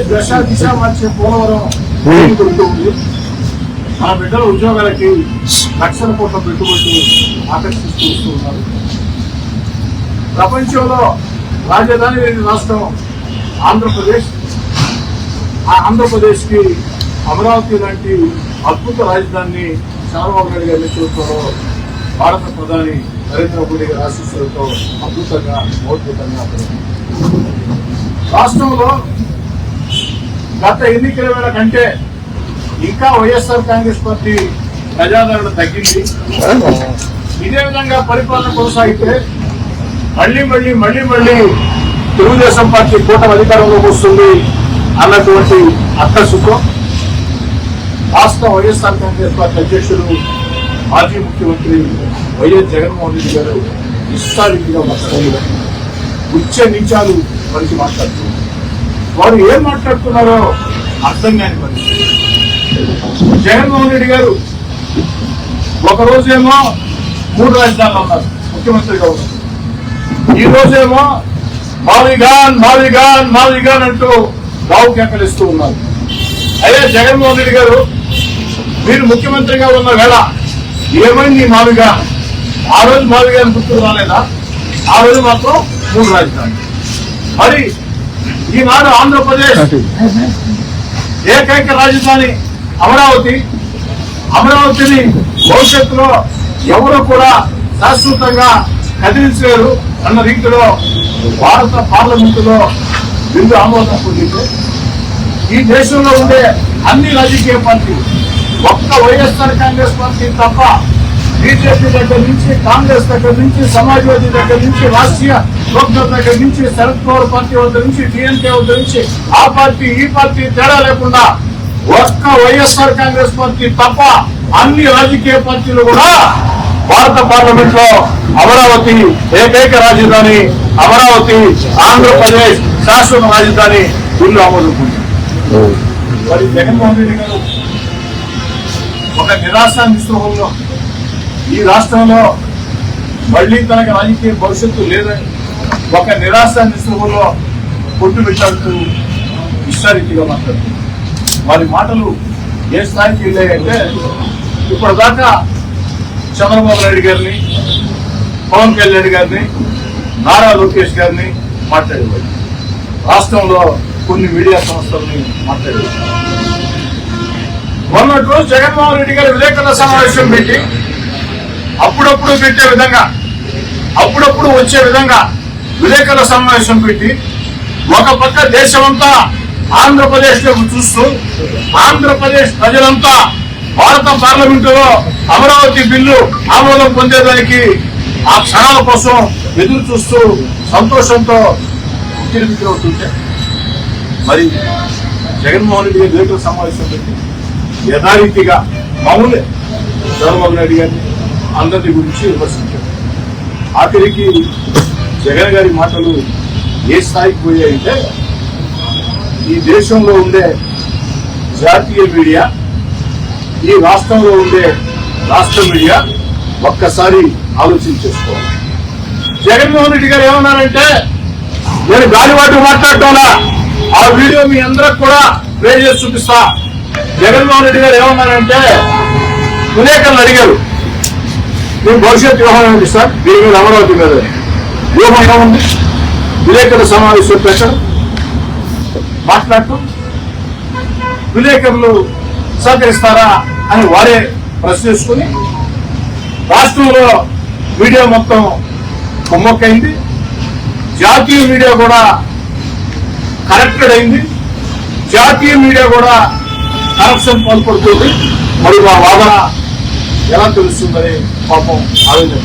ఆంధ్రప్రదేశ్ దశ దిశ మార్చే పోలవరం ఉంది. మన బిడ్డల ఉద్యోగాలకి లక్షల కోట్ల పెట్టుబడులు ఆకర్షిస్తూ వస్తూ ఉన్నారు. ప్రపంచంలో రాజధాని లేని రాష్ట్రం ఆంధ్రప్రదేశ్. ఆ ఆంధ్రప్రదేశ్కి అమరావతి లాంటి అద్భుత రాజధానిని చంద్రబాబు నాయుడు గారి నేతృత్వంలో భారత ప్రధాని నరేంద్ర మోడీ గారి ఆశీస్సులతో అద్భుతంగా మౌద్భుతంగా రాష్ట్రంలో గత ఎన్నికల వేళ కంటే ఇంకా వైఎస్ఆర్ కాంగ్రెస్ పార్టీ ప్రజాదరణ తగ్గింది. ఇదే విధంగా పరిపాలన కొనసాగితే మళ్ళీ తెలుగుదేశం పార్టీ కూటమి అధికారంలోకి వస్తుంది అన్నటువంటి అక్కసుతో రాష్ట్ర వైఎస్ఆర్ కాంగ్రెస్ పార్టీ అధ్యక్షులు మాజీ ముఖ్యమంత్రి వైఎస్ జగన్మోహన్ రెడ్డి గారు ఇష్టారీతిగా మాట్లాడారు. ఉచ్చ నీచాలు మనిషి మాట్లాడుతున్నారు. వారు ఏం మాట్లాడుతున్నారో అర్థం కాని పరిస్థితి. జగన్మోహన్ రెడ్డి గారు ఒకరోజేమో 3 రాజధానులు ఉన్నారు, ముఖ్యమంత్రిగా ఉన్నారు. ఈ రోజేమో మావిగాన్ అంటూ రావు కేకలిస్తూ ఉన్నారు. అదే జగన్మోహన్ రెడ్డి గారు మీరు ముఖ్యమంత్రిగా ఉన్న వేళ ఏమైంది మావిగా? ఆ రోజు మావిగాని గుర్తుకు రాలేదా? ఆ రోజు మాత్రం 3 రాజధానులు. మరి ఈనాడు ఆంధ్రప్రదేశ్ ఏకైక రాజధాని అమరావతిని భవిష్యత్తులో ఎవరు కూడా శాశ్వతంగా కదిలించలేరు అన్న రీతిలో భారత పార్లమెంటులో బిల్లు ఆమోదం పొందింది. ఈ దేశంలో ఉండే అన్ని రాజకీయ పార్టీలు ఒక్క వైఎస్ఆర్ కాంగ్రెస్ పార్టీ తప్ప బీజేపీ దగ్గర నుంచి, కాంగ్రెస్ దగ్గర నుంచి, సమాజ్వాదీ దగ్గర నుంచి, రాష్ట్రీయ లోక్దళ్ దగ్గర నుంచి, శరద్ పవార్ పార్టీ వద్ద నుంచి, టీఎంకే వద్ద నుంచి, ఆ పార్టీ ఈ పార్టీ తేడా లేకుండా ఒక్క వైఎస్ఆర్ కాంగ్రెస్ పార్టీ తప్ప అన్ని రాజకీయ పార్టీలు కూడా భారత పార్లమెంట్ లో అమరావతి ఏకైక రాజధాని, అమరావతి ఆంధ్రప్రదేశ్ శాశ్వత రాజధాని బిల్లు ఆమోదం పొందింది. మరి జగన్మోహన్ రెడ్డి గారు ఒక నిరాశ నిస్పృహంలో ఈ రాష్ట్రంలో మళ్లీ తనకు రాజకీయ భవిష్యత్తు లేదని ఒక నిరాశ నిస్పృహంలో కొట్టు పెట్టాడుతూ ఇష్టారీతిగా మాట్లాడుతున్నారు. వారి మాటలు ఏ స్థాయికి వెళ్ళాయంటే ఇప్పటిదాకా చంద్రబాబు నాయుడు గారిని, పవన్ కళ్యాణ్ గారిని, నారా లోకేష్ గారిని మాట్లాడేవారు. రాష్ట్రంలో కొన్ని మీడియా సంస్థలని మాట్లాడేవారు. మొన్నటి రోజు జగన్మోహన్ రెడ్డి గారు విలేకరుల సమావేశం పెట్టి అప్పుడప్పుడు పెట్టే విధంగా, అప్పుడప్పుడు వచ్చే విధంగా విలేకరుల సమావేశం పెట్టి ఒక పక్క దేశమంతా ఆంధ్రప్రదేశ్ లో చూస్తూ ఆంధ్రప్రదేశ్ ప్రజలంతా భారత పార్లమెంటులో అమరావతి బిల్లు ఆమోదం పొందేదానికి ఆ క్షణాల కోసం ఎదురు చూస్తూ సంతోషంతో ఉక్కిరిబిక్కిరవుతుంటే మరి జగన్మోహన్ రెడ్డి గారి విలేకరుల సమావేశం పెట్టి యథారీతిగా మామూలే చంద్రబాబు నాయుడు గారిని అందరి గురించి విమర్శించారు. ఆఖరికి జగన్ గారి మాటలు ఏ స్థాయికి పోయాయంటే ఈ దేశంలో ఉండే జాతీయ మీడియా, ఈ రాష్ట్రంలో ఉండే రాష్ట్ర మీడియా ఒక్కసారి ఆలోచించేసుకోవాలి. జగన్మోహన్ రెడ్డి గారు ఏమన్నారంటే నేను గాలివాటు మాట్లాడటంలా ఆ వీడియో మీ అందరికి కూడా ప్లే చేసి చూపిస్తా. జగన్మోహన్ రెడ్డి గారు ఏమన్నారంటే విలేకరులు అడిగారు మేము భవిష్యత్ వ్యూహం ఏంటి సార్ దీని మీద అమరావతి మీద వ్యూహంగా ఉంది. విలేకరుల సమావేశం పెట్టడం మాట్లాడుతూ విలేకరులు సహకరిస్తారా అని వారే ప్రశ్నించుకుని రాష్ట్రంలో మీడియా మొత్తం కుమ్మక్కైంది. జాతీయ మీడియా కూడా కరెక్టెడ్ అయింది. జాతీయ మీడియా కూడా కరప్షన్ పాల్పడుతుంది. మరి మా వాదన ఎలా తెలుస్తుందని పాపం ఆలోచన